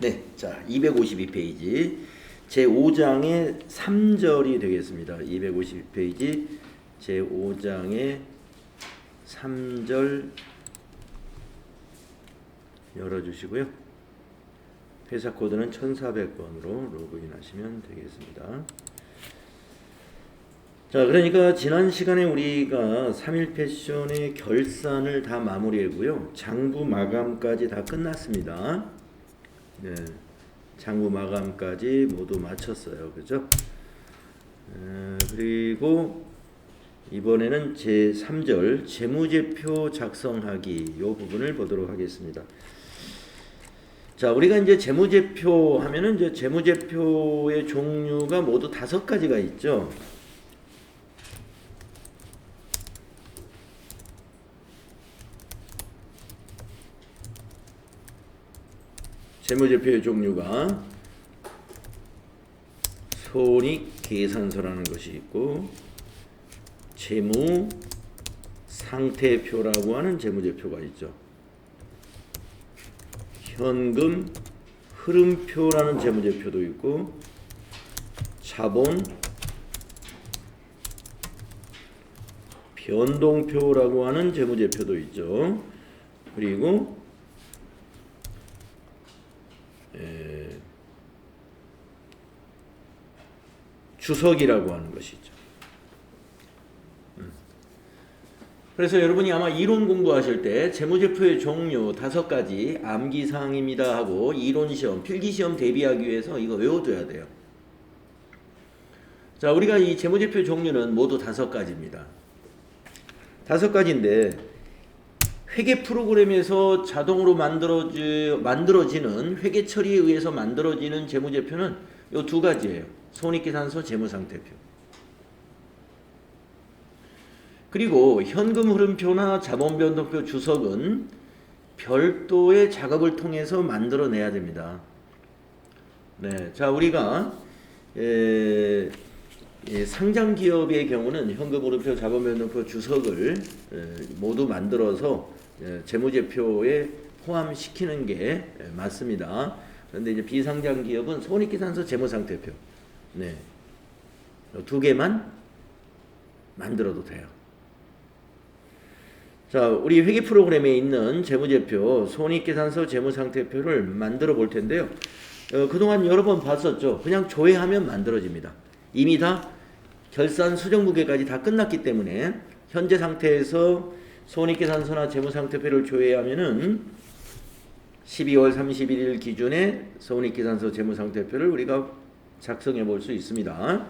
네, 자 252페이지 제5장의 3절이 되겠습니다. 252페이지 제5장의 3절 열어주시고요. 회사 코드는 1400번으로 로그인하시면 되겠습니다. 자, 그러니까 지난 시간에 우리가 3일 패션의 결산을 다 마무리했고요. 장부 마감까지 다 끝났습니다. 네, 장부 마감까지 모두 마쳤어요. 그죠? 그리고 이번에는 제3절 재무제표 작성하기 이 부분을 보도록 하겠습니다. 자, 우리가 이제 재무제표 하면은 이제 재무제표의 종류가 모두 5가지가 있죠. 재무제표의 종류가 손익계산서라는 것이 있고 재무상태표라고 하는 재무제표가 있죠. 현금 흐름표라는 재무제표도 있고 자본 변동표라고 하는 재무제표도 있죠. 그리고 주석이라고 하는 것이죠. 그래서 여러분이 아마 이론 공부하실 때 재무제표의 종류 5가지 암기사항입니다 하고 이론시험, 필기시험 대비하기 위해서 이거 외워둬야 돼요. 자, 우리가 이 재무제표 종류는 모두 5가지입니다. 5가지인데 회계 프로그램에서 자동으로 만들어지는 회계 처리에 의해서 만들어지는 재무제표는 이 2가지예요. 손익계산서, 재무상태표. 그리고 현금 흐름표나 자본변동표, 주석은 별도의 작업을 통해서 만들어내야 됩니다. 네, 자, 우리가 상장 기업의 경우는 현금 흐름표, 자본변동표, 주석을 모두 만들어서 재무제표에 포함시키는 게 맞습니다. 그런데 이제 비상장 기업은 손익계산서, 재무상태표, 네, 2개만 만들어도 돼요. 자, 우리 회계 프로그램에 있는 재무제표, 손익계산서, 재무상태표를 만들어 볼 텐데요. 그동안 여러 번 봤었죠. 그냥 조회하면 만들어집니다. 이미 다 결산 수정무게까지 다 끝났기 때문에 현재 상태에서 손익계산서나 재무상태표를 조회하면은 12월 31일 기준에 손익계산서, 재무상태표를 우리가 작성해 볼 수 있습니다.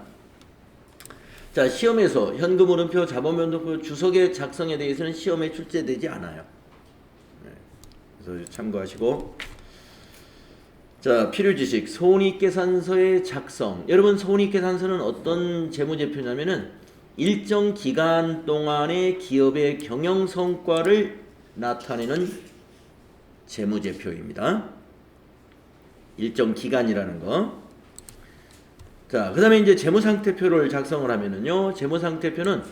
자, 시험에서 현금 흐름표, 자본변동표, 주석의 작성에 대해서는 시험에 출제되지 않아요. 네, 그래서 참고하시고, 자, 필요지식 손익계산서의 작성. 여러분, 손익계산서는 어떤 재무제표냐면은 일정 기간 동안의 기업의 경영성과를 나타내는 재무제표입니다. 일정 기간이라는 거. 자, 그 다음에 이제 재무상태표를 작성을 하면은요, 재무상태표는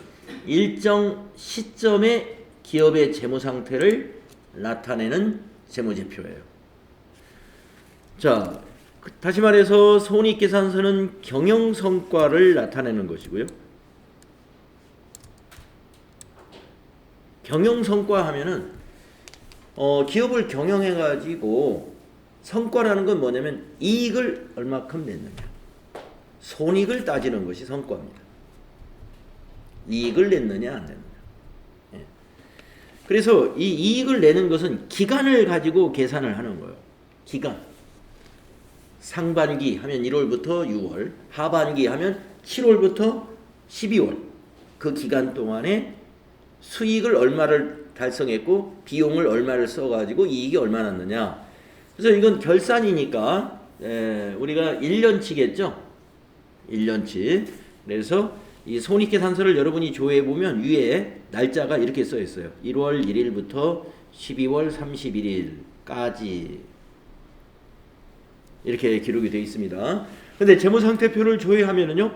일정 시점에 기업의 재무상태를 나타내는 재무제표예요. 자, 다시 말해서 손익계산서는 경영성과를 나타내는 것이고요. 경영성과 하면은 기업을 경영해가지고 성과라는 건 뭐냐면 이익을 얼마큼 냈느냐, 손익을 따지는 것이 성과입니다. 이익을 냈느냐 안 냈느냐. 예. 그래서 이 이익을 내는 것은 기간을 가지고 계산을 하는 거예요. 기간. 상반기 하면 1월부터 6월, 하반기 하면 7월부터 12월. 그 기간 동안에 수익을 얼마를 달성했고 비용을 얼마를 써가지고 이익이 얼마 났느냐. 그래서 이건 결산이니까 우리가 1년치겠죠. 1년치. 그래서 이 손익계산서를 여러분이 조회해 보면 위에 날짜가 이렇게 써 있어요. 1월 1일부터 12월 31일까지 이렇게 기록이 되어 있습니다. 근데 재무상태표를 조회하면은요,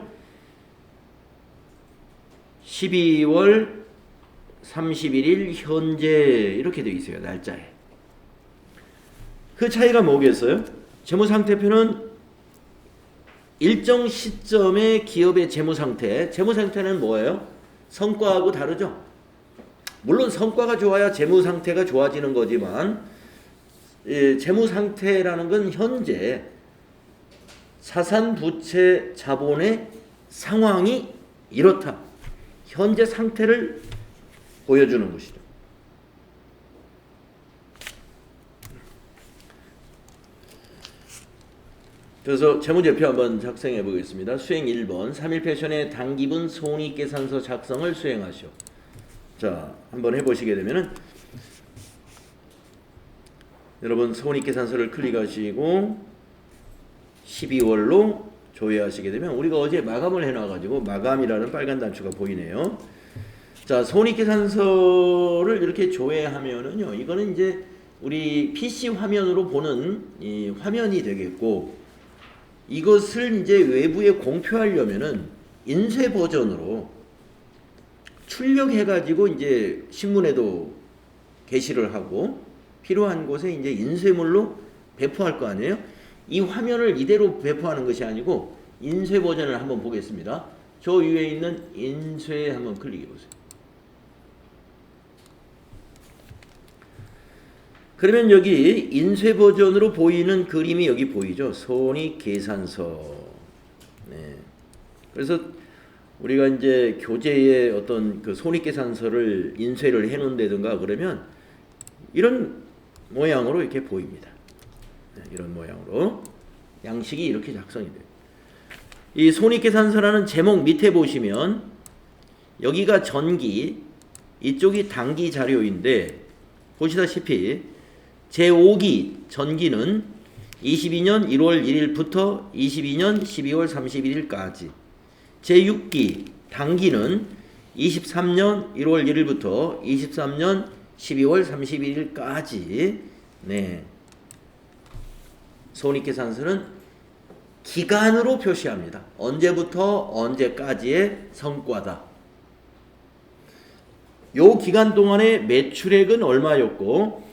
12월 31일 현재 이렇게 되어 있어요. 날짜에. 그 차이가 뭐겠어요? 재무상태표는 일정 시점의 기업의 재무상태. 재무상태는 뭐예요? 성과하고 다르죠. 물론 성과가 좋아야 재무상태가 좋아지는 거지만 재무상태라는 건 현재 자산, 부채, 자본의 상황이 이렇다. 현재 상태를 보여주는 것이죠. 그래서 재무제표 한번 작성해 보겠습니다. 수행 1번 3일 패션의 당기분 손익계산서 작성을 수행하시오. 자, 한번 해보시게 되면은 여러분 손익계산서를 클릭하시고 12월로 조회하시게 되면 우리가 어제 마감을 해놔가지고 마감이라는 빨간 단추가 보이네요. 자, 손익계산서를 이렇게 조회하면은요, 이거는 이제 우리 PC 화면으로 보는 이 화면이 되겠고, 이것을 이제 외부에 공표하려면은 인쇄 버전으로 출력해가지고 이제 신문에도 게시를 하고 필요한 곳에 이제 인쇄물로 배포할 거 아니에요? 이 화면을 이대로 배포하는 것이 아니고 인쇄 버전을 한번 보겠습니다. 저 위에 있는 인쇄 한번 클릭해 보세요. 그러면 여기 인쇄 버전으로 보이는 그림이 여기 보이죠? 손익계산서. 네. 그래서 우리가 이제 교재에 어떤 그 손익계산서를 인쇄를 해 놓는다든가 그러면 이런 모양으로 이렇게 보입니다. 네, 이런 모양으로 양식이 이렇게 작성이 돼요. 이 손익계산서라는 제목 밑에 보시면 여기가 전기, 이쪽이 당기 자료인데 보시다시피 제5기 전기는 22년 1월 1일부터 22년 12월 31일까지, 제6기 당기는 23년 1월 1일부터 23년 12월 31일까지. 네. 손익계산서는 기간으로 표시합니다. 언제부터 언제까지의 성과다. 요 기간 동안의 매출액은 얼마였고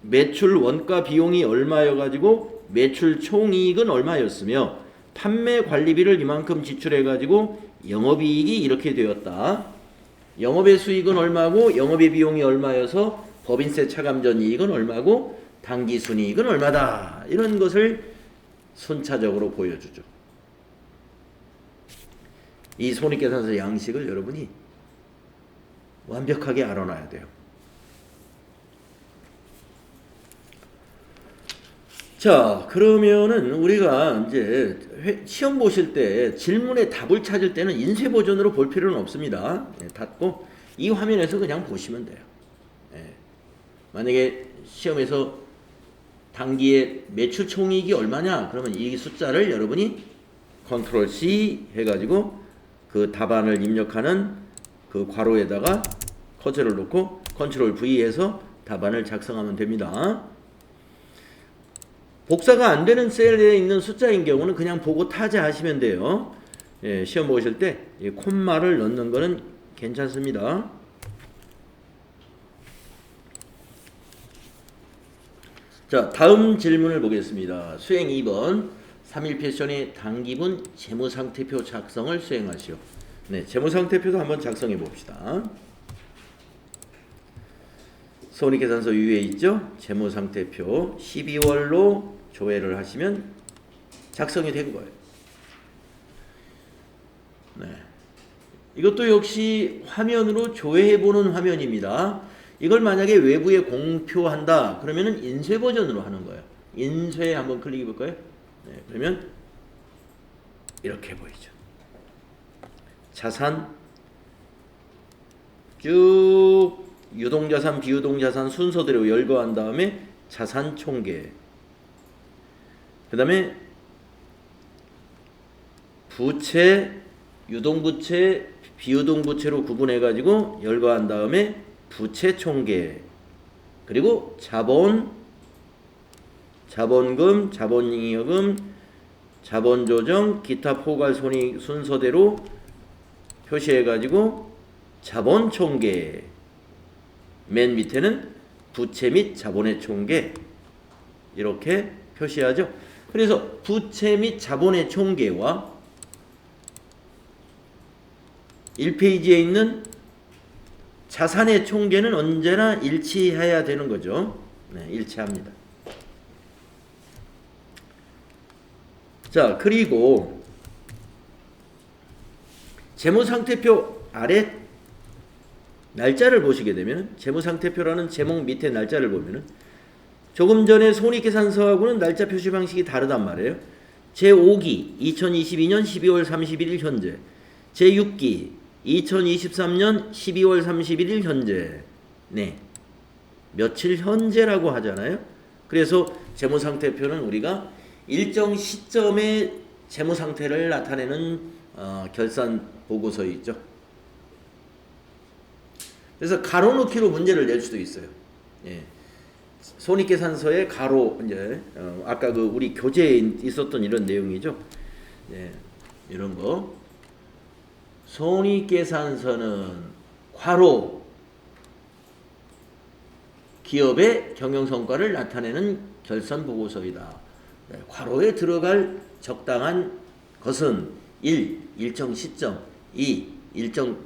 매출 원가 비용이 얼마여가지고 매출 총이익은 얼마였으며 판매 관리비를 이만큼 지출해가지고 영업이익이 이렇게 되었다. 영업의 수익은 얼마고 영업의 비용이 얼마여서 법인세 차감 전 이익은 얼마고 당기순이익은 얼마다. 이런 것을 순차적으로 보여주죠. 이 손익계산서 양식을 여러분이 완벽하게 알아놔야 돼요. 자, 그러면은 우리가 이제 시험 보실 때 질문에 답을 찾을 때는 인쇄 버전으로 볼 필요는 없습니다. 네, 닫고 이 화면에서 그냥 보시면 돼요. 네. 만약에 시험에서 당기의 매출 총이익이 얼마냐? 그러면 이 숫자를 여러분이 컨트롤 C 해가지고 그 답안을 입력하는 그 괄호에다가 커서를 놓고 컨트롤 V 해서 답안을 작성하면 됩니다. 복사가 안 되는 셀에 있는 숫자인 경우는 그냥 보고 타자하시면 돼요. 예, 시험 보실 때 이 콤마를 넣는 거는 괜찮습니다. 자, 다음 질문을 보겠습니다. 수행 2번 3일 패션의 당기분 재무상태표 작성을 수행하시오. 네, 재무상태표도 한번 작성해 봅시다. 손익계산서 위에 있죠? 재무상태표 12월로 조회를 하시면 작성이 된 거예요. 네. 이것도 역시 화면으로 조회해보는 화면입니다. 이걸 만약에 외부에 공표한다 그러면은 인쇄 버전으로 하는 거예요. 인쇄 한번 클릭해 볼까요? 네, 그러면 이렇게 보이죠. 자산 쭉 유동자산 비유동자산 순서대로 열거한 다음에 자산 총계, 그 다음에 부채 유동부채 비유동부채로 구분해 가지고 열거한 다음에 부채 총계, 그리고 자본, 자본금, 자본잉여금, 자본조정, 기타 포괄 손익 순서대로 표시해 가지고 자본 총계, 맨 밑에는 부채 및 자본의 총계 이렇게 표시하죠. 그래서 부채 및 자본의 총계와 1페이지에 있는 자산의 총계는 언제나 일치해야 되는 거죠. 네, 일치합니다. 자, 그리고 재무상태표 아래 날짜를 보시게 되면 재무상태표라는 제목 밑에 날짜를 보면은 조금 전에 손익계산서하고는 날짜 표시 방식이 다르단 말이에요. 제5기 2022년 12월 31일 현재, 제6기 2023년 12월 31일 현재. 네, 며칠 현재라고 하잖아요. 그래서 재무상태표는 우리가 일정 시점의 재무상태를 나타내는 결산 보고서이죠. 그래서 가로 넣기로 문제를 낼 수도 있어요. 예. 손익계산서의 가로, 이제 아까 그 우리 교재에 있었던 이런 내용이죠. 예. 이런 거. 손익계산서는 괄호 기업의 경영성과를 나타내는 결산보고서이다. 네, 괄호에 들어갈 적당한 것은 1. 일정 시점, 2. 일정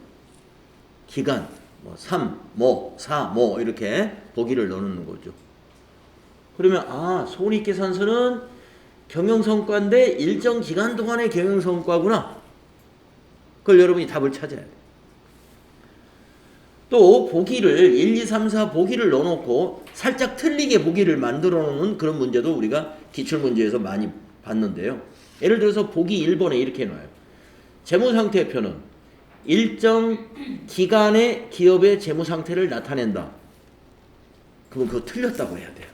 기간, 3. 4. 이렇게 보기를 넣는 거죠. 그러면 손익계산서는 경영성과인데 일정 기간 동안의 경영성과구나. 그걸 여러분이 답을 찾아야 돼요. 또 보기를 1, 2, 3, 4 보기를 넣어놓고 살짝 틀리게 보기를 만들어 놓는 그런 문제도 우리가 기출문제에서 많이 봤는데요. 예를 들어서 보기 1번에 이렇게 해놔요. 재무상태표는 일정 기간의 기업의 재무상태를 나타낸다. 그럼 그거 틀렸다고 해야 돼요.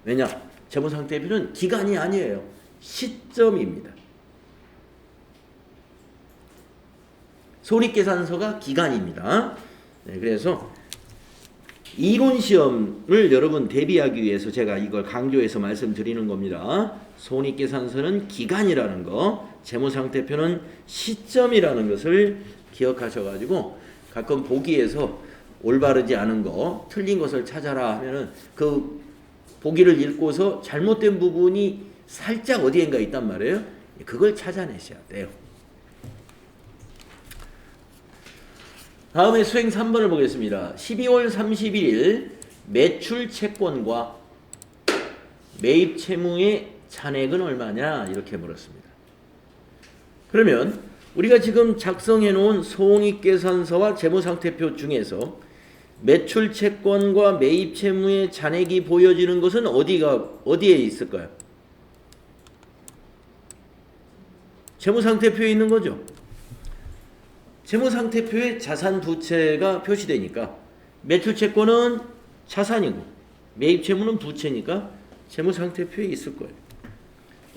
왜냐? 재무상태표는 기간이 아니에요. 시점입니다. 손익계산서가 기간입니다. 네, 그래서 이론시험을 여러분 대비하기 위해서 제가 이걸 강조해서 말씀드리는 겁니다. 손익계산서는 기간이라는 거, 재무상태표는 시점이라는 것을 기억하셔가지고 가끔 보기에서 올바르지 않은 거, 틀린 것을 찾아라 하면은 그 보기를 읽고서 잘못된 부분이 살짝 어디엔가 있단 말이에요. 그걸 찾아내셔야 돼요. 다음에 수행 3번을 보겠습니다. 12월 31일 매출 채권과 매입 채무의 잔액은 얼마냐? 이렇게 물었습니다. 그러면 우리가 지금 작성해 놓은 손익계산서와 재무상태표 중에서 매출 채권과 매입 채무의 잔액이 보여지는 것은 어디에 있을까요? 재무상태표에 있는 거죠. 재무상태표에 자산 부채가 표시되니까 매출채권은 자산이고 매입채무는 부채니까 재무상태표에 있을 거예요.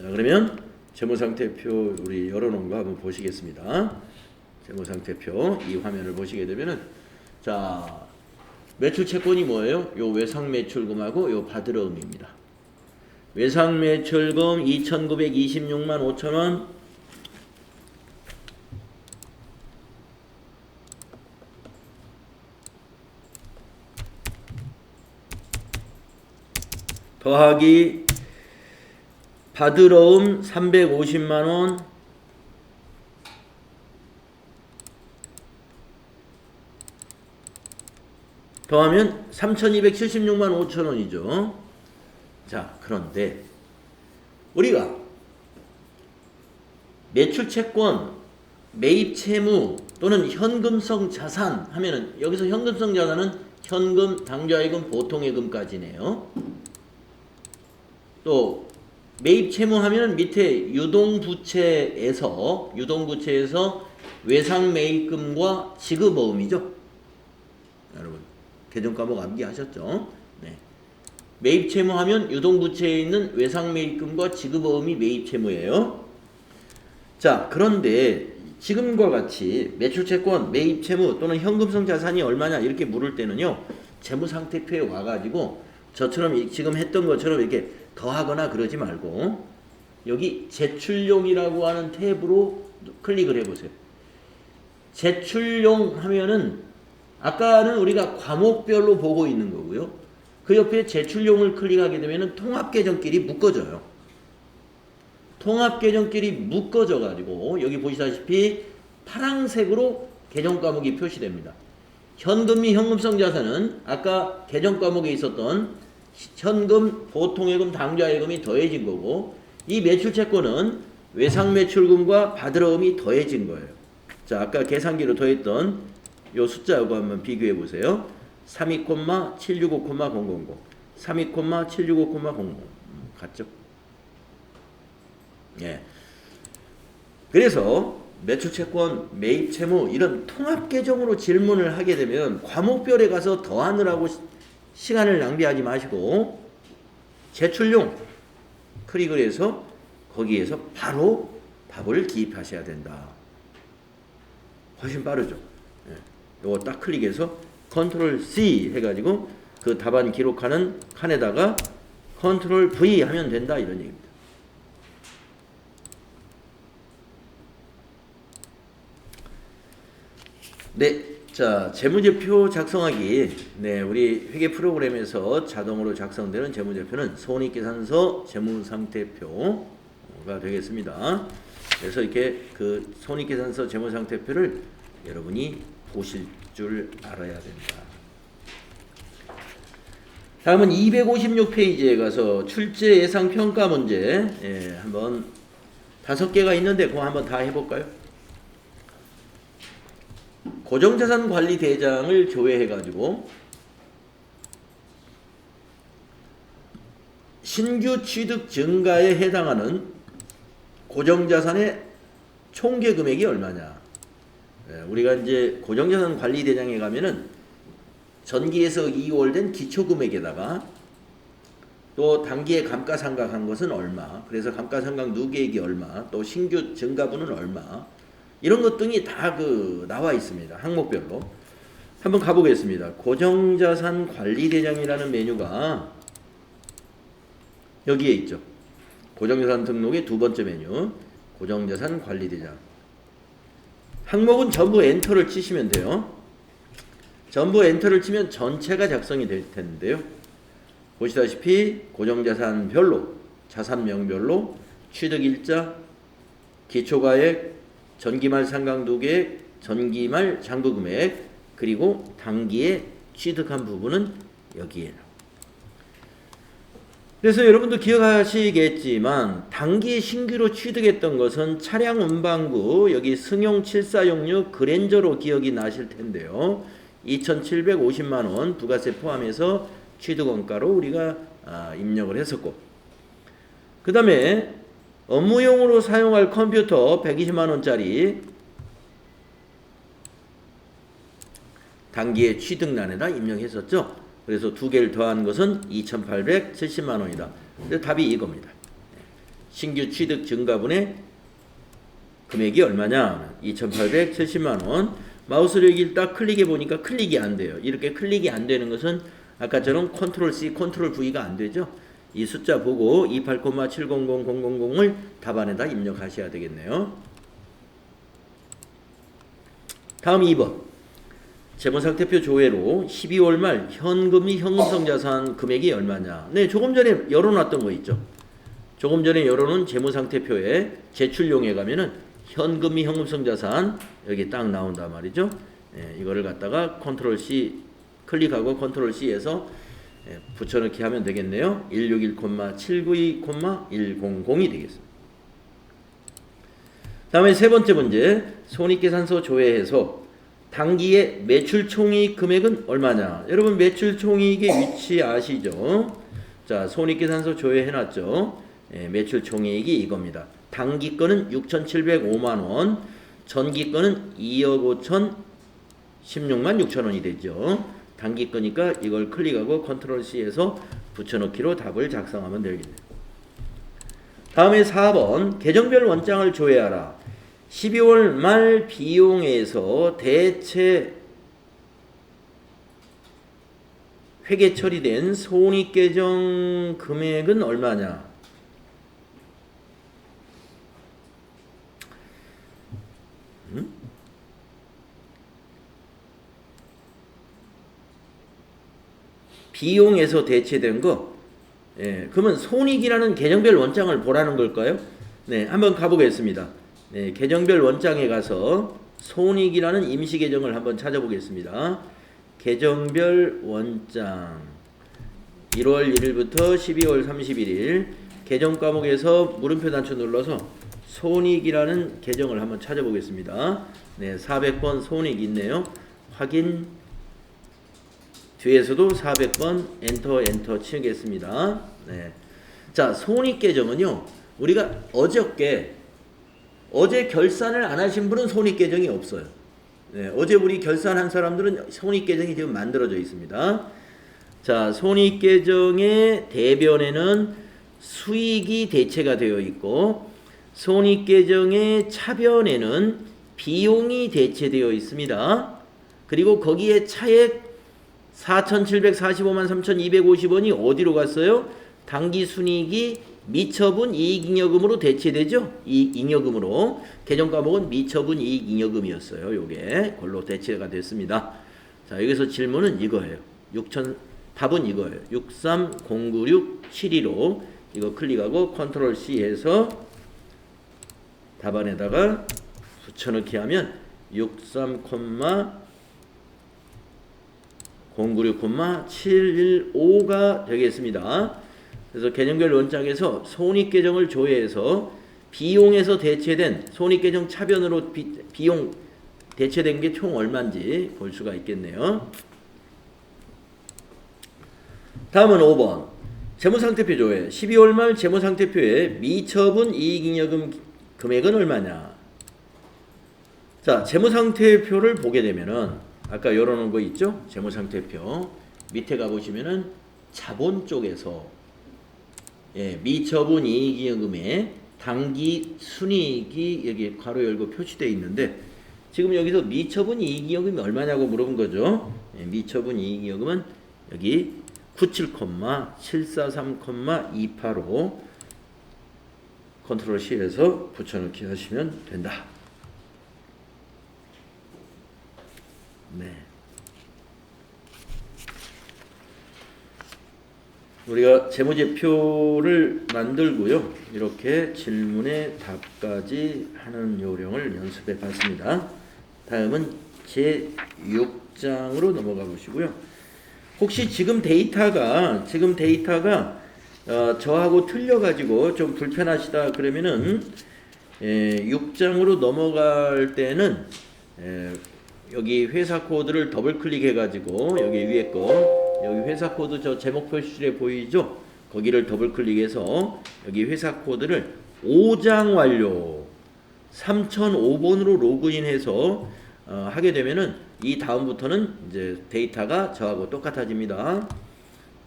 자, 그러면 재무상태표 우리 열어놓은 거 한번 보시겠습니다. 재무상태표 이 화면을 보시게 되면은 자, 매출채권이 뭐예요? 요 외상매출금하고 요 받으러금입니다. 외상매출금 2,926만 5천원, 더하기 받으러움 350만원, 더하면 3,276만 5천원이죠. 자, 그런데 우리가 매출채권, 매입채무 또는 현금성 자산 하면은 여기서 현금성 자산은 현금, 당좌예금, 보통예금까지네요. 또 매입채무 하면은 밑에 유동부채에서 외상매입금과 지급어음이죠. 여러분 개정과목 암기하셨죠? 네. 매입채무 하면 유동부채에 있는 외상매입금과 지급어음이 매입채무예요. 자, 그런데 지금과 같이 매출채권, 매입채무 또는 현금성 자산이 얼마냐 이렇게 물을 때는요, 재무상태표에 와가지고 저처럼 지금 했던 것처럼 이렇게 더하거나 그러지 말고 여기 제출용이라고 하는 탭으로 클릭을 해보세요. 제출용 하면은 아까는 우리가 과목별로 보고 있는 거고요. 그 옆에 제출용을 클릭하게 되면은 통합계정끼리 묶어져요. 통합계정끼리 묶어져 가지고 여기 보시다시피 파란색으로 계정 과목이 표시됩니다. 현금 및 현금성 자산은 아까 계정 과목에 있었던 현금, 보통예금, 당좌예금이 더해진 거고, 이 매출채권은 외상매출금과 받으러금이 더해진 거예요. 자, 아까 계산기로 더했던 요 숫자하고 한번 비교해 보세요. 32,765,000 32,765,000 같죠? 예. 그래서 매출채권, 매입채무 이런 통합계정으로 질문을 하게 되면 과목별에 가서 더하느라고 시간을 낭비하지 마시고 제출용 클릭을 해서 거기에서 바로 답을 기입하셔야 된다. 훨씬 빠르죠. 예. 요거 딱 클릭해서 컨트롤 C 해가지고 그 답안 기록하는 칸에다가 컨트롤 V 하면 된다, 이런 얘기입니다. 네, 자, 재무제표 작성하기. 네, 우리 회계 프로그램에서 자동으로 작성되는 재무제표는 손익계산서 재무상태표가 되겠습니다. 그래서 이렇게 그 손익계산서 재무상태표를 여러분이 보실 줄 알아야 된다. 다음은 256페이지에 가서 출제 예상 평가 문제, 예, 한번 5개가 있는데 그거 한번 다 해볼까요? 고정자산관리대장을 조회해가지고 신규 취득 증가에 해당하는 고정자산의 총계 금액이 얼마냐. 우리가 이제 고정자산관리대장에 가면은 전기에서 2월된 기초금액에다가 또 단기에 감가상각한 것은 얼마, 그래서 감가상각 누계액이 얼마, 또 신규 증가분은 얼마, 이런 것 등이 다 나와 있습니다. 항목별로. 한번 가보겠습니다. 고정자산관리대장이라는 메뉴가 여기에 있죠. 고정자산 등록의 두 번째 메뉴, 고정자산관리대장. 항목은 전부 엔터를 치시면 돼요. 전부 엔터를 치면 전체가 작성이 될 텐데요. 보시다시피 고정자산별로, 자산명별로, 취득일자, 기초가액, 전기말 상각누계액, 전기말 장부금액, 그리고 단기에 취득한 부분은 여기에. 그래서 여러분도 기억하시겠지만 단기에 신규로 취득했던 것은 차량 운반구, 여기 승용 7466 그랜저로 기억이 나실 텐데요. 2,750만원 부가세 포함해서 취득원가로 우리가 입력을 했었고, 그 다음에 업무용으로 사용할 컴퓨터 120만원짜리 단기에 취득란에다 입력했었죠. 그래서 두 개를 더한 것은 2,870만원이다. 그래서 답이 이겁니다. 신규 취득 증가분의 금액이 얼마냐? 2,870만원. 마우스를 여기 딱 클릭해 보니까 클릭이 안 돼요. 이렇게 클릭이 안 되는 것은 아까처럼 컨트롤 C, 컨트롤 V가 안 되죠. 이 숫자 보고 28,700,000을 답안에다 입력하셔야 되겠네요. 다음 2번. 재무상태표 조회로 12월 말 현금 및 현금성 자산 금액이 얼마냐. 네, 조금 전에 열어놨던 거 있죠. 조금 전에 열어놓은 재무상태표에 제출용에 가면은 현금 및 현금성 자산 여기 딱 나온다 말이죠. 네, 이거를 갖다가 컨트롤 C 클릭하고 컨트롤 C에서 붙여넣기 하면 되겠네요. 161,792,100이 되겠습니다. 다음에 세 번째 문제. 손익계산서 조회해서 단기의 매출총이익 금액은 얼마냐. 여러분 매출총이익의 위치 아시죠? 자, 손익계산서 조회해놨죠. 매출총이익이 이겁니다. 단기 거는 6,705만원, 전기 거는 2억 5,016만 6천원이 되죠. 단기 거니까 이걸 클릭하고 컨트롤 C에서 붙여넣기로 답을 작성하면 되겠네요. 다음에 4번. 계정별 원장을 조회하라. 12월 말 비용에서 대체 회계 처리된 손익계정 금액은 얼마냐. 비용에서 대체된 거, 그러면 손익이라는 계정별 원장을 보라는 걸까요? 네, 한번 가보겠습니다. 네, 계정별 원장에 가서 손익이라는 임시 계정을 한번 찾아보겠습니다. 계정별 원장 1월 1일부터 12월 31일 계정 과목에서 물음표 단추 눌러서 손익이라는 계정을 한번 찾아보겠습니다. 네, 400번 손익 있네요. 확인. 뒤에서도 400번 엔터 치겠습니다. 네. 자, 손익 계정은요. 우리가 어제 결산을 안 하신 분은 손익 계정이 없어요. 네, 어제 우리 결산한 사람들은 손익 계정이 지금 만들어져 있습니다. 자, 손익 계정의 대변에는 수익이 대체가 되어 있고 손익 계정의 차변에는 비용이 대체되어 있습니다. 그리고 거기에 차액 4,745만 3,250원이 어디로 갔어요? 당기순이익이 미처분 이익잉여금으로 대체되죠? 이익잉여금으로. 계정 과목은 미처분 이익잉여금이었어요. 요게 그걸로 대체가 됐습니다. 자, 여기서 질문은 이거예요. 답은 이거예요. 6309672로 이거 클릭하고 컨트롤 C 해서 답안에다가 붙여넣기 하면 63,096,715가 되겠습니다. 그래서 계정별 원장에서 손익계정을 조회해서 비용에서 대체된 손익계정 차변으로 비용 대체된 게 총 얼마인지 볼 수가 있겠네요. 다음은 5번. 재무상태표 조회. 12월 말 재무상태표에 미처분 이익잉여금 금액은 얼마냐. 자, 재무상태표를 보게 되면은 아까 열어놓은 거 있죠? 재무상태표 밑에 가보시면은 자본 쪽에서 미처분 이익잉여금의 당기 순이익이 여기 괄호 열고 표시되어 있는데 지금 여기서 미처분 이익잉여금이 얼마냐고 물어본 거죠. 미처분 이익잉여금은 여기 97,743,285 컨트롤 C에서 붙여넣기 하시면 된다. 네. 우리가 재무제표를 만들고요. 이렇게 질문에 답까지 하는 요령을 연습해 봤습니다. 다음은 제6장으로 넘어가 보시고요. 혹시 지금 데이터가 저하고 틀려가지고 좀 불편하시다 그러면은 6장으로 넘어갈 때는 여기 회사 코드를 더블 클릭해 가지고 여기 위에 거 여기 회사 코드 저 제목 표시줄에 보이죠? 거기를 더블 클릭해서 여기 회사 코드를 5장 완료 3005번으로 로그인해서 하게 되면은 이 다음부터는 이제 데이터가 저하고 똑같아집니다.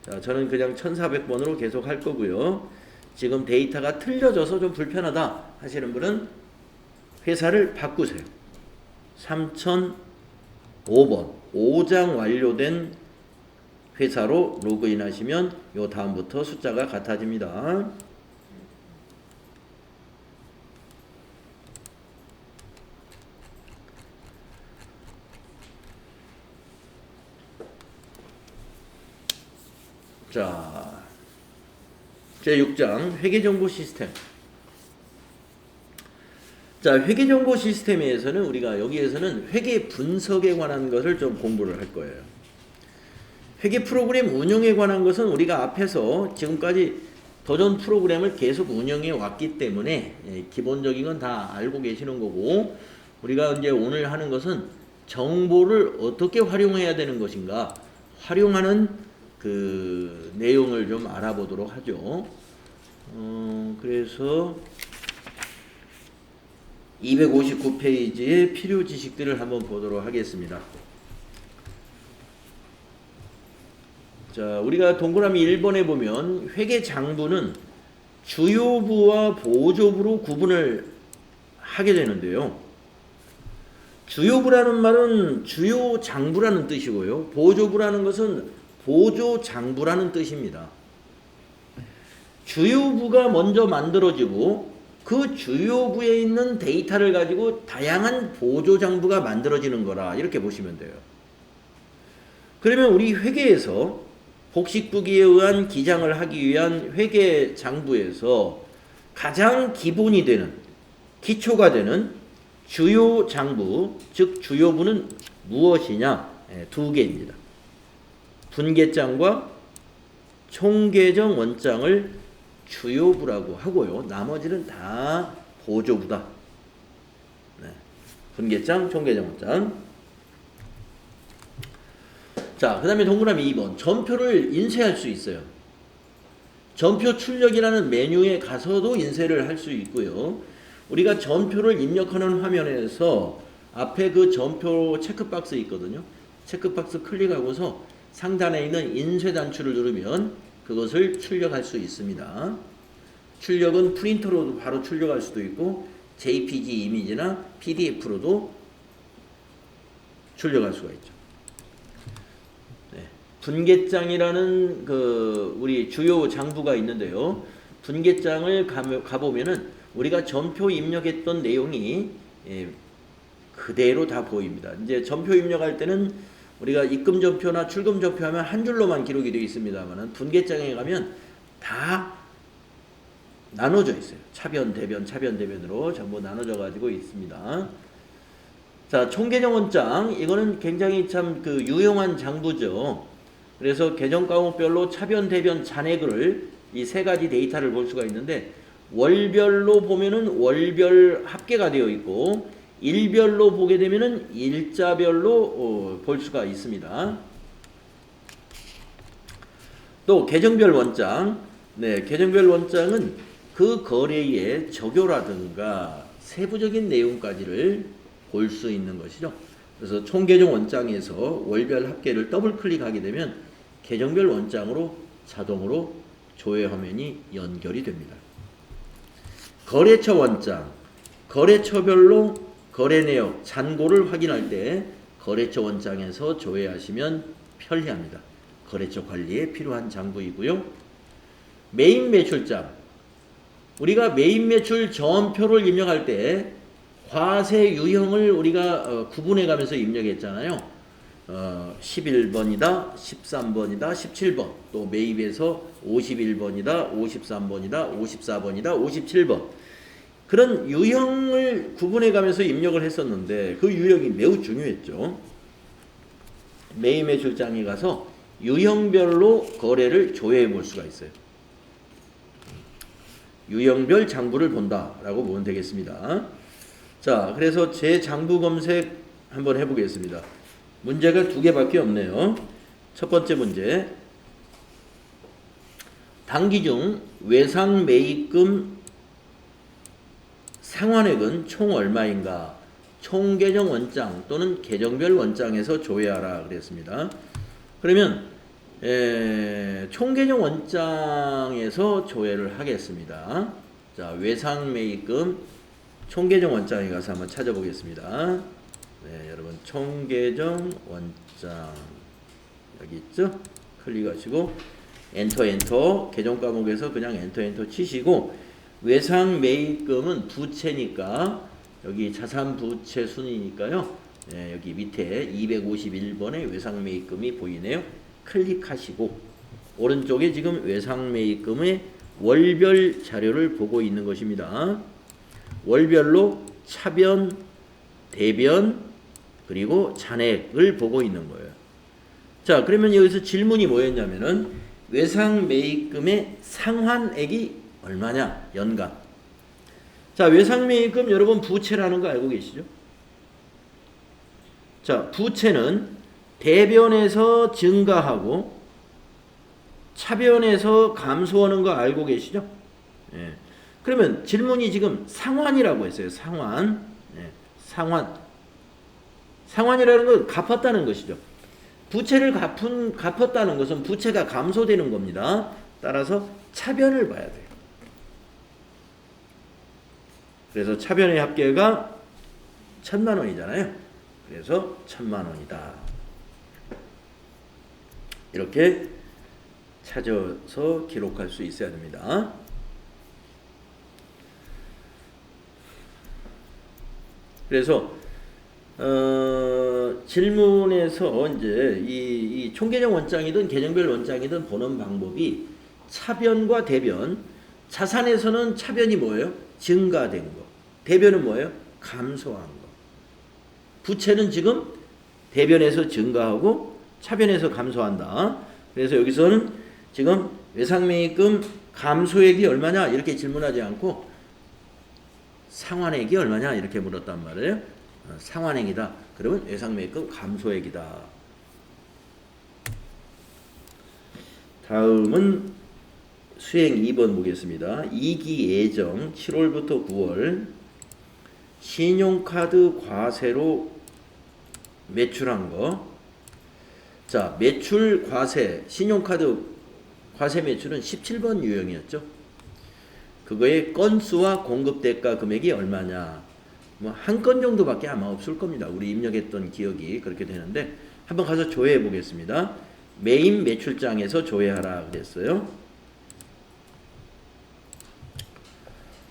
자, 저는 그냥 1400번으로 계속 할 거고요. 지금 데이터가 틀려져서 좀 불편하다 하시는 분은 회사를 바꾸세요. 3005번 5장 완료된 회사로 로그인 하시면 요 다음부터 숫자가 같아집니다. 자, 제6장 회계정보 시스템. 자, 회계정보 시스템에서는 우리가 여기에서는 회계 분석에 관한 것을 좀 공부를 할 거예요. 회계 프로그램 운영에 관한 것은 우리가 앞에서 지금까지 도전 프로그램을 계속 운영해 왔기 때문에 기본적인 건 다 알고 계시는 거고 우리가 이제 오늘 하는 것은 정보를 어떻게 활용해야 되는 것인가 활용하는 그 내용을 좀 알아보도록 하죠. 그래서 259페이지의 필요 지식들을 한번 보도록 하겠습니다. 자, 우리가 동그라미 1번에 보면 회계장부는 주요부와 보조부로 구분을 하게 되는데요. 주요부라는 말은 주요장부라는 뜻이고요. 보조부라는 것은 보조장부라는 뜻입니다. 주요부가 먼저 만들어지고 그 주요부에 있는 데이터를 가지고 다양한 보조장부가 만들어지는 거라 이렇게 보시면 돼요. 그러면 우리 회계에서 복식부기에 의한 기장을 하기 위한 회계장부에서 가장 기본이 되는 기초가 되는 주요 장부, 즉 주요부는 무엇이냐? 두 개입니다. 분계장과 총계정 원장을 주요부라고 하고요. 나머지는 다 보조부다. 분계장, 총계정 원장. 자, 그 다음에 동그라미 2번. 전표를 인쇄할 수 있어요. 전표 출력이라는 메뉴에 가서도 인쇄를 할 수 있고요. 우리가 전표를 입력하는 화면에서 앞에 그 전표 체크박스 있거든요. 체크박스 클릭하고서 상단에 있는 인쇄 단추를 누르면 그것을 출력할 수 있습니다. 출력은 프린터로도 바로 출력할 수도 있고 JPG 이미지나 PDF로도 출력할 수가 있죠. 네. 분계장이라는 그 우리 주요 장부가 있는데요. 분계장을 가보면은 우리가 전표 입력했던 내용이 그대로 다 보입니다. 이제 전표 입력할 때는 우리가 입금 전표나 출금 전표 하면 한 줄로만 기록이 되어 있습니다만 분계장에 가면 다 나눠져 있어요. 차변, 대변, 차변, 대변으로 전부 나눠져 가지고 있습니다. 자, 총계정 원장 이거는 굉장히 참 그 유용한 장부죠. 그래서 계정 과목별로 차변, 대변, 잔액을 이 세 가지 데이터를 볼 수가 있는데 월별로 보면은 월별 합계가 되어 있고 일별로 보게 되면은 일자별로 볼 수가 있습니다. 또 계정별 원장, 네, 계정별 원장은 그 거래의 적요라든가 세부적인 내용까지를 볼 수 있는 것이죠. 그래서 총계정 원장에서 월별 합계를 더블 클릭하게 되면 계정별 원장으로 자동으로 조회 화면이 연결이 됩니다. 거래처 원장, 거래처별로 거래 내역, 잔고를 확인할 때 거래처 원장에서 조회하시면 편리합니다. 거래처 관리에 필요한 장부이고요. 메인 매출장, 우리가 메인 매출 전표를 입력할 때 과세 유형을 우리가 구분해 가면서 입력했잖아요. 11번이다, 13번이다, 17번, 또 매입에서 51번이다, 53번이다, 54번이다, 57번. 그런 유형을 구분해 가면서 입력을 했었는데 그 유형이 매우 중요했죠. 매입 매출장에 가서 유형별로 거래를 조회해 볼 수가 있어요. 유형별 장부를 본다라고 보면 되겠습니다. 자, 그래서 제 장부 검색 한번 해보겠습니다. 문제가 두 개밖에 없네요. 첫 번째 문제. 당기 중 외상 매입금 상환액은 총 얼마인가? 총계정 원장 또는 계정별 원장에서 조회하라 그랬습니다. 그러면 총계정 원장에서 조회를 하겠습니다. 자, 외상 매입금 총계정 원장에 가서 한번 찾아보겠습니다. 네, 여러분 총계정 원장 여기 있죠? 클릭하시고 엔터 계정 과목에서 그냥 엔터 치시고 외상 매입금은 부채니까 여기 자산 부채 순이니까요. 네, 여기 밑에 251번의 외상 매입금이 보이네요. 클릭하시고 오른쪽에 지금 외상 매입금의 월별 자료를 보고 있는 것입니다. 월별로 차변, 대변, 그리고 잔액을 보고 있는 거예요. 자, 그러면 여기서 질문이 뭐였냐면은 외상 매입금의 상환액이 얼마냐? 연간. 자, 외상 매입금 여러분 부채라는 거 알고 계시죠? 자, 부채는 대변에서 증가하고 차변에서 감소하는 거 알고 계시죠? 예. 그러면 질문이 지금 상환이라고 했어요. 상환. 예. 상환이라는 건 갚았다는 것이죠. 부채를 갚았다는 것은 부채가 감소되는 겁니다. 따라서 차변을 봐야 돼요. 그래서 차변의 합계가 1,000만 원이잖아요. 그래서 1,000만 원이다. 이렇게 찾아서 기록할 수 있어야 됩니다. 그래서 질문에서 이제 이 총계정 원장이든 계정별 원장이든 보는 방법이 차변과 대변, 자산에서는 차변이 뭐예요? 증가된 거. 대변은 뭐예요? 감소한 거. 부채는 지금 대변에서 증가하고 차변에서 감소한다. 그래서 여기서는 지금 외상매입금 감소액이 얼마냐 이렇게 질문하지 않고 상환액이 얼마냐 이렇게 물었단 말이에요. 상환액이다. 그러면 외상매입금 감소액이다. 다음은 수행 2번 보겠습니다. 2기 예정 7월부터 9월 신용카드 과세로 매출한 거. 자, 매출 과세, 신용카드 과세 매출은 17번 유형이었죠. 그거의 건수와 공급대가 금액이 얼마냐. 뭐 한 건 정도밖에 아마 없을 겁니다. 우리 입력했던 기억이 그렇게 되는데 한번 가서 조회해 보겠습니다. 메인 매출장에서 조회하라 그랬어요.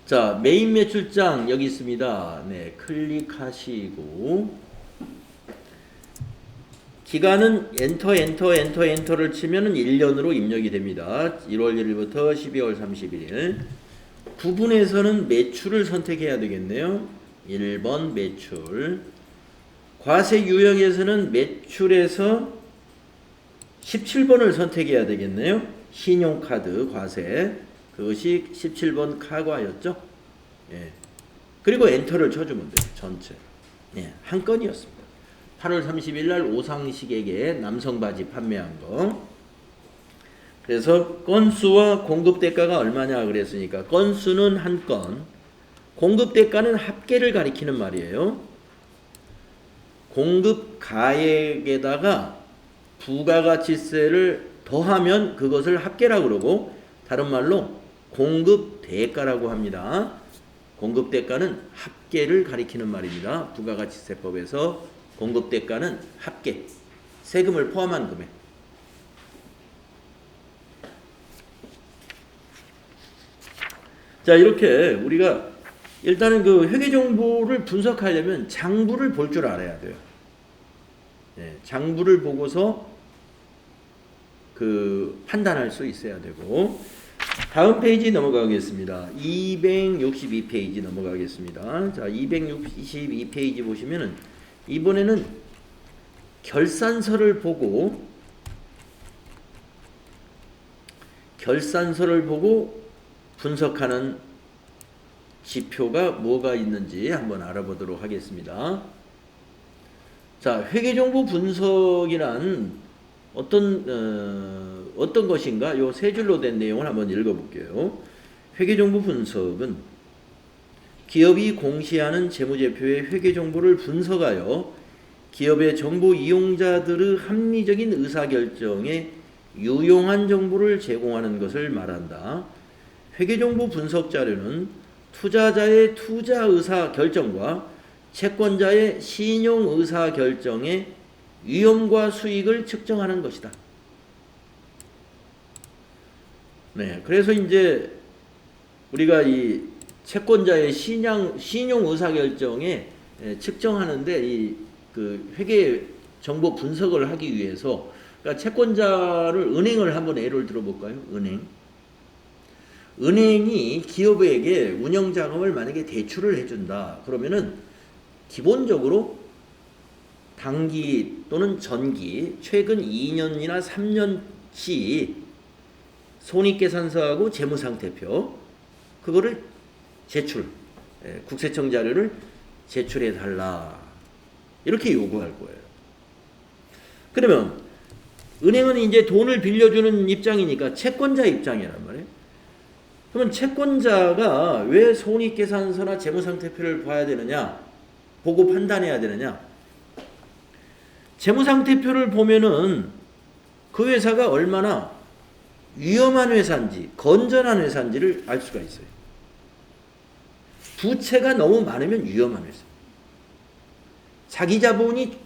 자, 메인 매출장 여기 있습니다. 네, 클릭하시고 기간은 엔터를 치면은 1년으로 입력이 됩니다. 1월 1일부터 12월 31일. 구분에서는 매출을 선택해야 되겠네요. 1번 매출. 과세 유형에서는 매출에서 17번을 선택해야 되겠네요. 신용카드 과세. 그것이 17번 카과였죠. 예. 그리고 엔터를 쳐주면 돼요. 전체. 예. 한 건이었습니다. 8월 30일 날 오상식에게 남성 바지 판매한 거. 그래서 건수와 공급 대가가 얼마냐 그랬으니까 건수는 한 건, 공급 대가는 합계를 가리키는 말이에요. 공급 가액에다가 부가가치세를 더하면 그것을 합계라고 그러고 다른 말로 공급 대가라고 합니다. 공급 대가는 합계를 가리키는 말입니다. 부가가치세법에서 공급 대가는 합계, 세금을 포함한 금액. 자, 이렇게 우리가 일단은 그 회계 정보를 분석하려면 장부를 볼 줄 알아야 돼요. 네, 장부를 보고서 그 판단할 수 있어야 되고. 다음 페이지 넘어가겠습니다. 262페이지 넘어가겠습니다. 자, 262페이지 보시면은 이번에는 결산서를 보고 분석하는 지표가 뭐가 있는지 한번 알아보도록 하겠습니다. 자, 회계정보 분석이란 어떤 것인가? 요 세 줄로 된 내용을 한번 읽어볼게요. 회계정보 분석은 기업이 공시하는 재무제표의 회계정보를 분석하여 기업의 정보 이용자들의 합리적인 의사결정에 유용한 정보를 제공하는 것을 말한다. 회계정보 분석 자료는 투자자의 투자 의사 결정과 채권자의 신용 의사 결정의 위험과 수익을 측정하는 것이다. 네, 그래서 이제 우리가 이 채권자의 신용 의사 결정에 측정하는데 이 그 회계 정보 분석을 하기 위해서 그러니까 채권자를 은행을 한번 예를 들어볼까요? 은행이 기업에게 운영 자금을 만약에 대출을 해준다. 그러면은 기본적으로 단기 또는 전기 최근 2년이나 3년치 손익계산서하고 재무상태표 그거를 국세청 자료를 제출해 달라. 이렇게 요구할 거예요. 그러면 은행은 이제 돈을 빌려주는 입장이니까 채권자 입장이란 말이에요. 그러면 채권자가 왜 손익계산서나 재무상태표를 봐야 되느냐? 보고 판단해야 되느냐? 재무상태표를 보면은 그 회사가 얼마나 위험한 회사인지, 건전한 회사인지를 알 수가 있어요. 부채가 너무 많으면 위험한 회사. 자기 자본이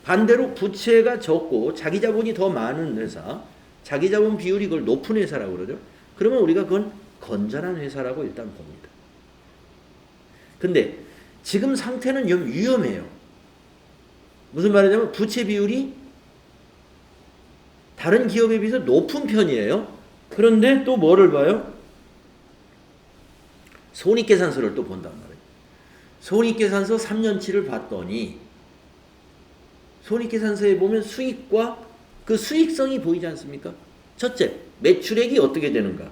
반대로 부채가 적고 자기 자본이 더 많은 회사, 자기 자본 비율이 그걸 높은 회사라고 그러죠. 그러면 우리가 그건 건전한 회사라고 일단 봅니다. 근데 지금 상태는 좀 위험해요. 무슨 말이냐면 부채 비율이 다른 기업에 비해서 높은 편이에요. 그런데 또 뭐를 봐요? 손익계산서를 또 본단 말이에요. 손익계산서 3년치를 봤더니 손익계산서에 보면 수익과 그 수익성이 보이지 않습니까? 첫째, 매출액이 어떻게 되는가?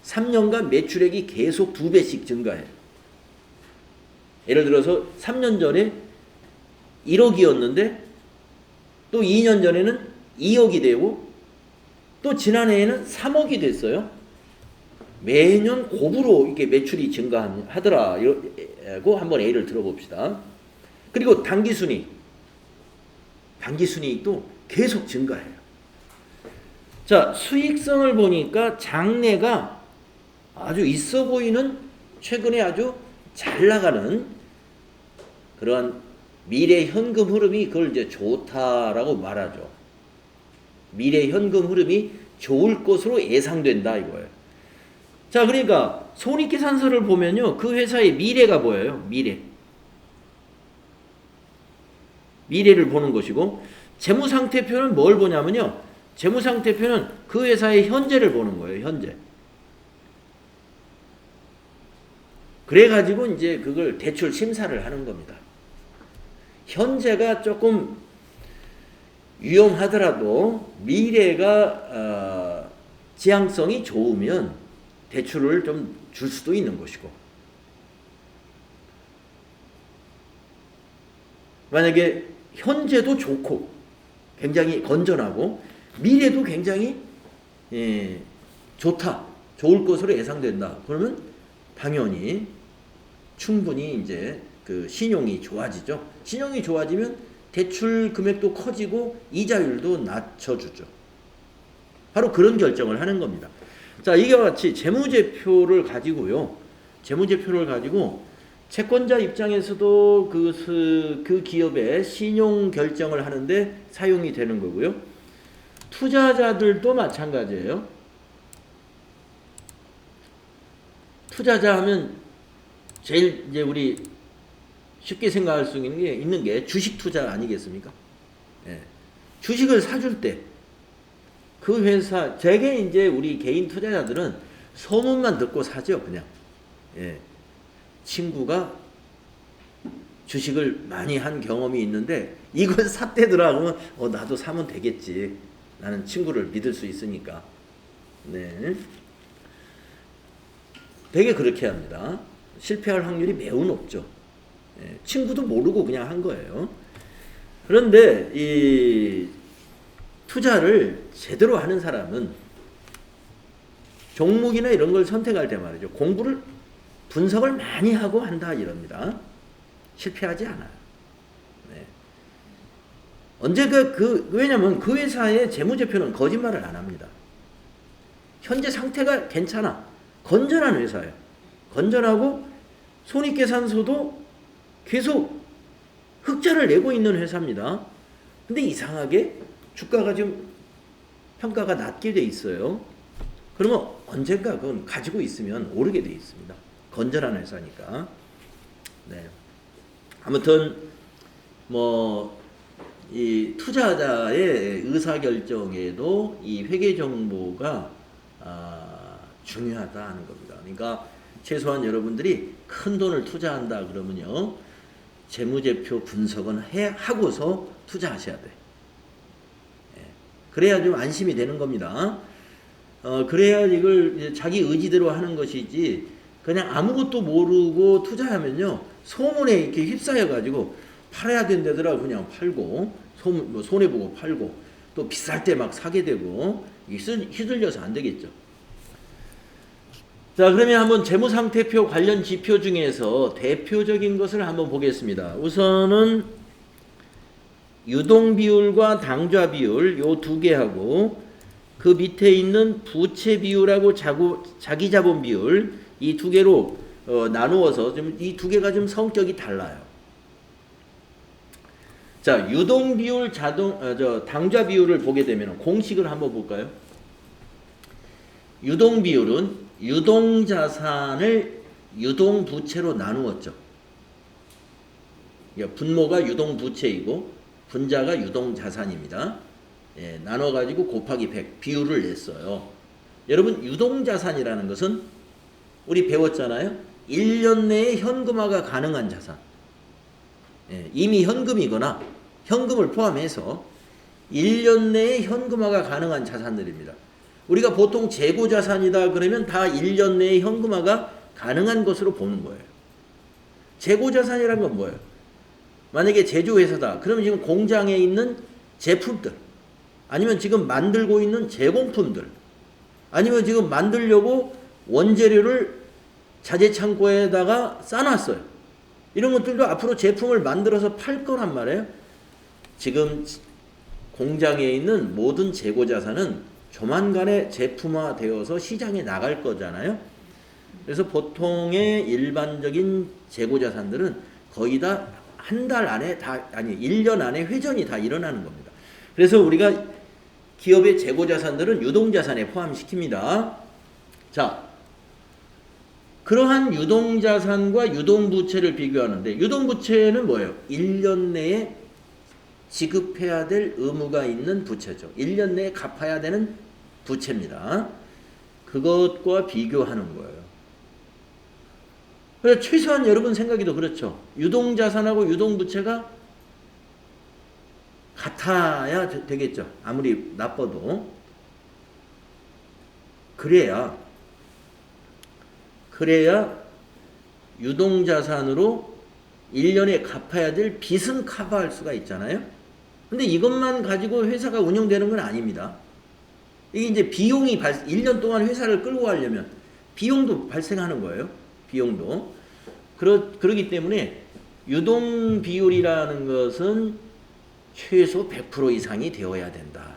3년간 매출액이 계속 2배씩 증가해요. 예를 들어서 3년 전에 1억이었는데 또 2년 전에는 2억이 되고 또 지난해에는 3억이 됐어요. 매년 곱으로 이게 매출이 증가하더라고 한번 예를 들어봅시다. 그리고 당기순이익도 계속 증가해요. 자, 수익성을 보니까 장래가 아주 있어 보이는 최근에 아주 잘 나가는 그러한 미래 현금 흐름이 그걸 이제 좋다라고 말하죠. 미래 현금 흐름이 좋을 것으로 예상된다 이거예요. 자, 그러니까 손익계산서를 보면요, 그 회사의 미래가 보여요. 미래를 보는 것이고, 재무상태표는 뭘 보냐면요, 재무상태표는 그 회사의 현재를 보는 거예요. 현재. 그래가지고 이제 그걸 대출 심사를 하는 겁니다. 현재가 조금 위험하더라도 미래가 지향성이 좋으면 대출을 좀 줄 수도 있는 것이고, 만약에 현재도 좋고 굉장히 건전하고 미래도 굉장히 좋을 것으로 예상된다. 그러면 당연히 충분히 이제 그 신용이 좋아지죠. 신용이 좋아지면 대출 금액도 커지고 이자율도 낮춰주죠. 바로 그런 결정을 하는 겁니다. 자, 이와 같이 재무제표를 가지고 채권자 입장에서도 그 기업의 신용 결정을 하는데 사용이 되는 거고요. 투자자들도 마찬가지예요. 투자자 하면 제일 이제 우리 쉽게 생각할 수 있는 게 주식 투자 아니겠습니까? 예. 주식을 사줄 때 그 회사, 되게 이제 우리 개인 투자자들은 소문만 듣고 사죠, 그냥. 예. 친구가 주식을 많이 한 경험이 있는데 이걸 샀대더라 그러면 나도 사면 되겠지. 나는 친구를 믿을 수 있으니까. 네. 되게 그렇게 합니다. 실패할 확률이 매우 높죠. 예. 친구도 모르고 그냥 한 거예요. 그런데 이 투자를 제대로 하는 사람은 종목이나 이런 걸 선택할 때 말이죠. 공부를 분석을 많이 하고 한다 이럽니다. 실패하지 않아요. 네. 언제가 왜냐면 그 회사의 재무제표는 거짓말을 안 합니다. 현재 상태가 괜찮아. 건전한 회사예요. 건전하고 손익계산서도 계속 흑자를 내고 있는 회사입니다. 근데 이상하게 주가가 좀 평가가 낮게 돼 있어요. 그러면 언젠가 그건 가지고 있으면 오르게 돼 있습니다. 건전한 회사니까. 네. 아무튼 이 투자자의 의사결정에도 이 회계 정보가 중요하다는 겁니다. 그러니까 최소한 여러분들이 큰 돈을 투자한다 그러면요, 재무제표 분석은 하고서 투자하셔야 돼. 그래야 좀 안심이 되는 겁니다. 그래야 이걸 이제 자기 의지대로 하는 것이지 그냥 아무것도 모르고 투자하면요, 소문에 이렇게 휩싸여가지고 팔아야 된다더라 그냥 팔고, 손해보고 팔고, 또 비쌀 때 막 사게 되고, 휘둘려서 안 되겠죠. 자, 그러면 한번 재무상태표 관련 지표 중에서 대표적인 것을 한번 보겠습니다. 우선은 유동비율과 당좌비율 요 두 개하고 그 밑에 있는 부채비율하고 자기자본비율 이 두 개로 나누어서 이 두 개가 좀 성격이 달라요. 자, 유동비율, 당좌비율을 보게 되면 공식을 한번 볼까요? 유동비율은 유동자산을 유동부채로 나누었죠. 분모가 유동부채이고 분자가 유동자산입니다. 예, 나눠가지고 곱하기 100 비율을 냈어요. 여러분, 유동자산이라는 것은 우리 배웠잖아요. 1년 내에 현금화가 가능한 자산. 예, 이미 현금이거나 현금을 포함해서 1년 내에 현금화가 가능한 자산들입니다. 우리가 보통 재고자산이다 그러면 다 1년 내에 현금화가 가능한 것으로 보는 거예요. 재고자산이란 건 뭐예요? 만약에 제조회사다. 그러면 지금 공장에 있는 제품들, 아니면 지금 만들고 있는 제공품들, 아니면 지금 만들려고 원재료를 자재창고에다가 싸놨어요. 이런 것들도 앞으로 제품을 만들어서 팔 거란 말이에요. 지금 공장에 있는 모든 재고자산은 조만간에 제품화되어서 시장에 나갈 거잖아요. 그래서 보통의 일반적인 재고자산들은 거의 다 한 달 안에 아니 1년 안에 회전이 다 일어나는 겁니다. 그래서 우리가 기업의 재고자산들은 유동자산에 포함시킵니다. 자, 그러한 유동자산과 유동부채를 비교하는데, 유동부채는 뭐예요? 1년 내에 지급해야 될 의무가 있는 부채죠. 1년 내에 갚아야 되는 부채입니다. 그것과 비교하는 거예요. 그래서 최소한 여러분 생각해도 그렇죠. 유동자산하고 유동부채가 같아야 되겠죠. 아무리 나빠도. 그래야 유동자산으로 1년에 갚아야 될 빚은 커버할 수가 있잖아요. 근데 이것만 가지고 회사가 운영되는 건 아닙니다. 이게 이제 비용이 1년 동안 회사를 끌고 가려면 비용도 발생하는 거예요. 비용도. 그러기 때문에 유동 비율이라는 것은 최소 100% 이상이 되어야 된다.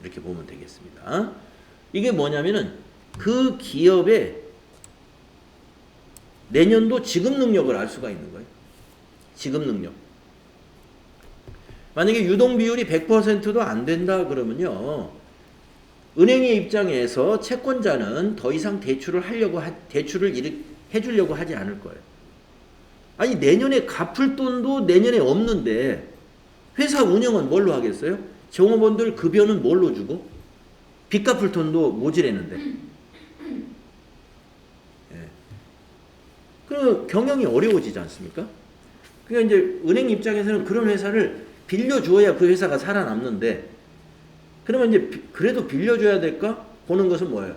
이렇게 보면 되겠습니다. 이게 뭐냐면은 그 기업의 내년도 지급 능력을 알 수가 있는 거예요. 지급 능력. 만약에 유동 비율이 100%도 안 된다 그러면요, 은행의 입장에서 채권자는 더 이상 대출을 해주려고 하지 않을 거예요. 아니, 내년에 갚을 돈도 내년에 없는데 회사 운영은 뭘로 하겠어요? 종업원들 급여는 뭘로 주고 빚 갚을 돈도 모자라는데. 예. 그럼 경영이 어려워지지 않습니까? 그러니까 이제 은행 입장에서는 그런 회사를 빌려주어야 그 회사가 살아남는데, 그러면 이제 그래도 빌려줘야 될까? 보는 것은 뭐예요?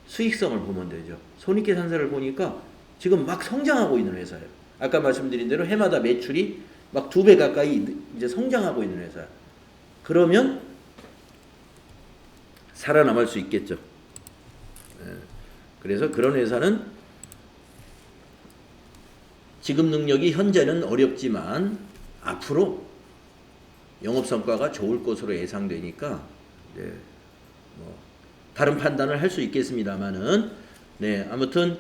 수익성을 보면 되죠. 손익계산서를 보니까 지금 막 성장하고 있는 회사예요. 아까 말씀드린 대로 해마다 매출이 막 2배 가까이 이제 성장하고 있는 회사예요. 그러면 살아남을 수 있겠죠. 그래서 그런 회사는 지급 능력이 현재는 어렵지만 앞으로 영업성과가 좋을 것으로 예상되니까, 네, 다른 판단을 할 수 있겠습니다만은, 네, 아무튼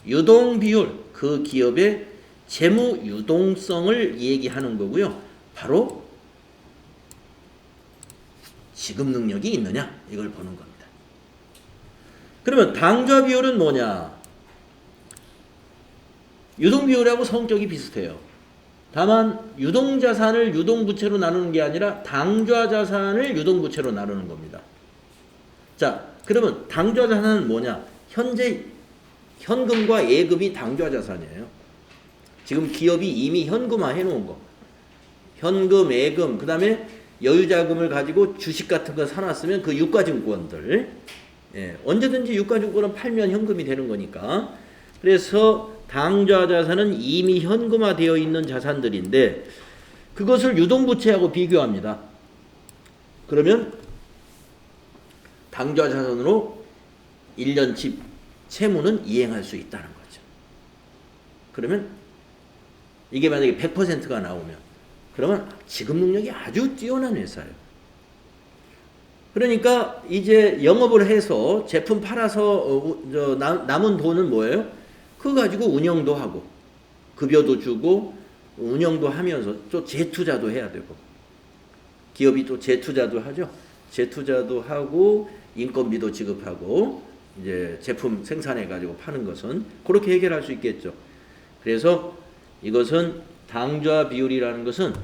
유동비율, 그 기업의 재무 유동성을 얘기하는 거고요. 바로 지급 능력이 있느냐, 이걸 보는 겁니다. 그러면 당좌 비율은 뭐냐? 유동비율하고 성격이 비슷해요. 다만 유동자산을 유동부채로 나누는 게 아니라 당좌자산을 유동부채로 나누는 겁니다. 자, 그러면 당좌자산은 뭐냐? 현재 현금과 예금이 당좌자산이에요. 지금 기업이 이미 현금화 해놓은 거. 현금, 예금, 그 다음에 여유자금을 가지고 주식 같은 거 사놨으면 그 유가증권들. 예, 언제든지 유가증권은 팔면 현금이 되는 거니까. 그래서 당좌자산은 이미 현금화되어 있는 자산들인데 그것을 유동부채하고 비교합니다. 그러면 당좌자산으로 1년치 채무는 이행할 수 있다는 거죠. 그러면 이게 만약에 100%가 나오면 그러면 지급 능력이 아주 뛰어난 회사예요. 그러니까 이제 영업을 해서 제품 팔아서 남은 돈은 뭐예요? 그거 가지고 운영도 하고 급여도 주고 운영도 하면서 또 재투자도 해야 되고, 기업이 또 재투자도 하죠. 재투자도 하고 인건비도 지급하고 이제 제품 생산해 가지고 파는 것은 그렇게 해결할 수 있겠죠. 그래서 이것은 당좌 비율이라는 것은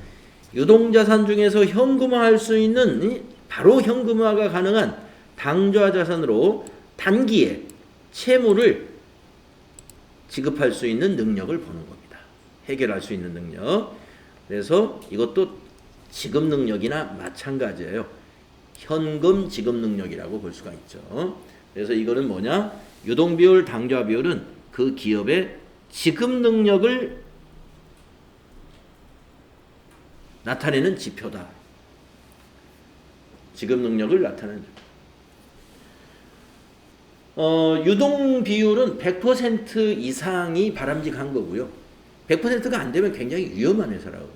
유동자산 중에서 현금화할 수 있는, 바로 현금화가 가능한 당좌 자산으로 단기에 채무를 지급할 수 있는 능력을 보는 겁니다. 해결할 수 있는 능력. 그래서 이것도 지급 능력이나 마찬가지예요. 현금 지급 능력이라고 볼 수가 있죠. 그래서 이거는 뭐냐? 유동비율, 당좌비율은 그 기업의 지급 능력을 나타내는 지표다. 지급 능력을 나타내는 지표. 유동 비율은 100% 이상이 바람직한 거고요. 100%가 안 되면 굉장히 위험한 회사라고.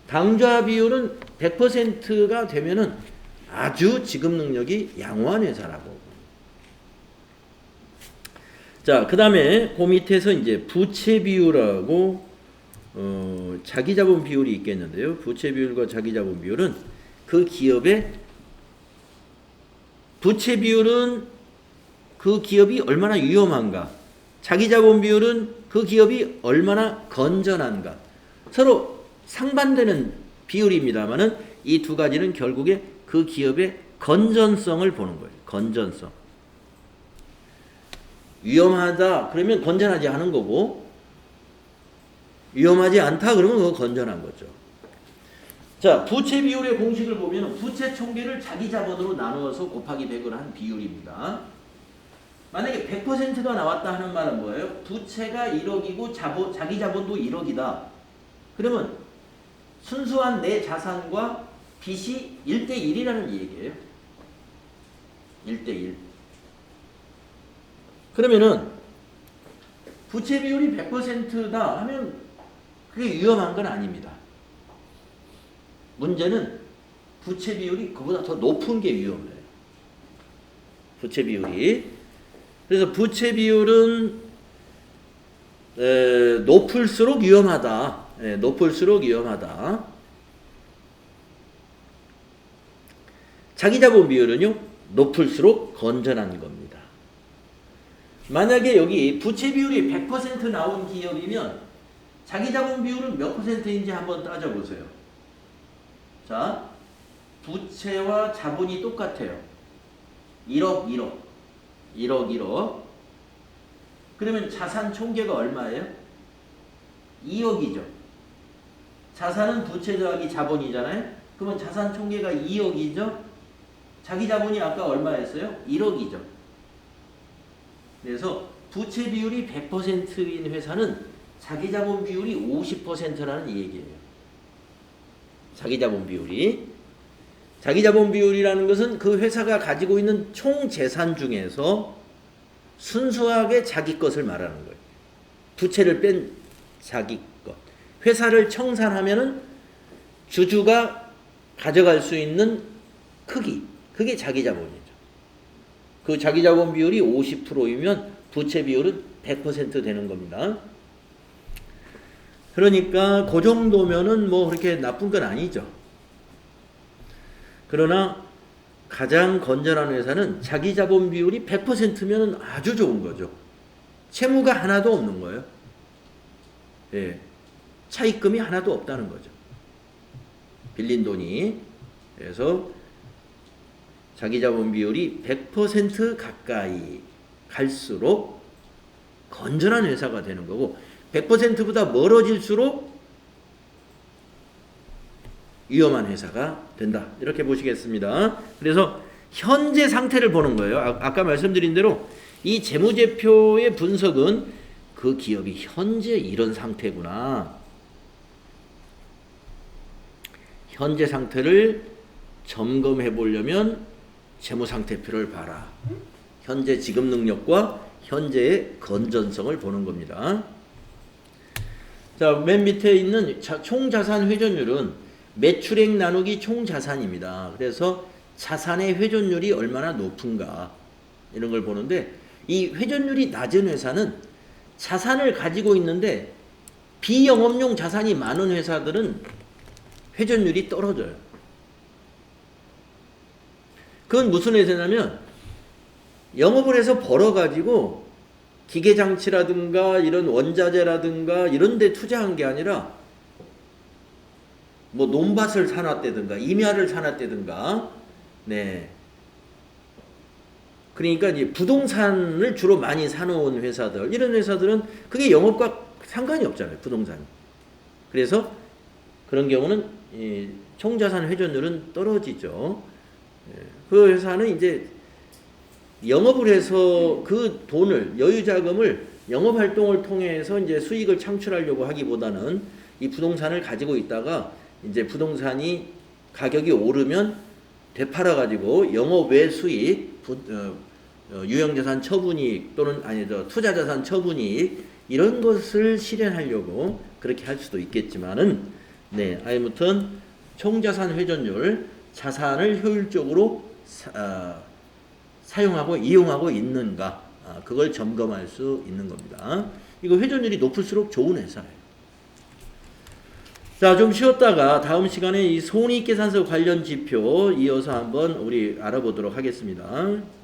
당좌 비율은 100%가 되면은 아주 지급 능력이 양호한 회사라고. 자, 그 다음에 그 밑에서 이제 부채 비율하고 자기 자본 비율이 있겠는데요. 부채 비율과 자기 자본 비율은 그 기업의 부채 비율은 그 기업이 얼마나 위험한가, 자기 자본 비율은 그 기업이 얼마나 건전한가. 서로 상반되는 비율입니다만은 이 두 가지는 결국에 그 기업의 건전성을 보는 거예요. 건전성. 위험하다 그러면 건전하지 않은 거고, 위험하지 않다 그러면 그거 건전한 거죠. 자, 부채 비율의 공식을 보면 부채 총계를 자기 자본으로 나누어서 곱하기 100을 한 비율입니다. 만약에 100%가 나왔다 하는 말은 뭐예요? 부채가 1억이고 자기 자본도 1억이다. 그러면 순수한 내 자산과 빚이 1대1이라는 얘기예요. 1대1. 그러면은 부채 비율이 100%다 하면 그게 위험한 건 아닙니다. 문제는 부채 비율이 그보다 더 높은 게 위험해요. 부채 비율이. 그래서 부채 비율은 높을수록 위험하다. 높을수록 위험하다. 자기 자본 비율은요, 높을수록 건전한 겁니다. 만약에 여기 부채 비율이 100% 나온 기업이면 자기 자본 비율은 몇 %인지 한번 따져보세요. 자, 부채와 자본이 똑같아요. 1억, 1억. 그러면 자산 총계가 얼마예요? 2억이죠. 자산은 부채 더하기 자본이잖아요. 그러면 자산 총계가 2억이죠. 자기 자본이 아까 얼마였어요? 1억이죠. 그래서 부채 비율이 100%인 회사는 자기 자본 비율이 50%라는 얘기예요. 자기 자본 비율이. 자기 자본 비율이라는 것은 그 회사가 가지고 있는 총 재산 중에서 순수하게 자기 것을 말하는 거예요. 부채를 뺀 자기 것. 회사를 청산하면은 주주가 가져갈 수 있는 크기. 그게 자기 자본이죠. 그 자기 자본 비율이 50%이면 부채 비율은 100% 되는 겁니다. 그러니까 그 정도면은 뭐 그렇게 나쁜 건 아니죠. 그러나 가장 건전한 회사는 자기 자본 비율이 100%면 아주 좋은 거죠. 채무가 하나도 없는 거예요. 예. 차입금이 하나도 없다는 거죠. 빌린 돈이. 그래서 자기 자본 비율이 100% 가까이 갈수록 건전한 회사가 되는 거고, 100%보다 멀어질수록 위험한 회사가 된다. 이렇게 보시겠습니다. 그래서 현재 상태를 보는 거예요. 아까 말씀드린 대로 이 재무제표의 분석은 그 기업이 현재 이런 상태구나. 현재 상태를 점검해 보려면 재무상태표를 봐라. 현재 지급 능력과 현재의 건전성을 보는 겁니다. 자, 맨 밑에 있는 총자산 회전율은 매출액 나누기 총자산입니다. 그래서 자산의 회전율이 얼마나 높은가 이런 걸 보는데, 이 회전율이 낮은 회사는 자산을 가지고 있는데 비영업용 자산이 많은 회사들은 회전율이 떨어져요. 그건 무슨 회사냐면 영업을 해서 벌어가지고 기계장치라든가 이런 원자재라든가 이런 데 투자한 게 아니라 뭐 논밭을 사놨다든가 임야를 사놨다든가, 네, 그러니까 이제 부동산을 주로 많이 사놓은 회사들, 이런 회사들은 그게 영업과 상관이 없잖아요, 부동산이. 그래서 그런 경우는 이 총자산 회전율은 떨어지죠. 그 회사는 이제 영업을 해서 그 돈을, 여유 자금을 영업 활동을 통해서 이제 수익을 창출하려고 하기보다는 이 부동산을 가지고 있다가 이제 부동산이 가격이 오르면 되팔아 가지고 영업 외 수익, 유형자산 처분이익 또는 투자자산 처분이익 이런 것을 실현하려고 그렇게 할 수도 있겠지만은, 네, 아무튼 총자산 회전율, 자산을 효율적으로 사용하고 이용하고 있는가, 그걸 점검할 수 있는 겁니다. 이거 회전율이 높을수록 좋은 회사예요. 자, 좀 쉬었다가 다음 시간에 이 손익계산서 관련 지표 이어서 한번 우리 알아보도록 하겠습니다.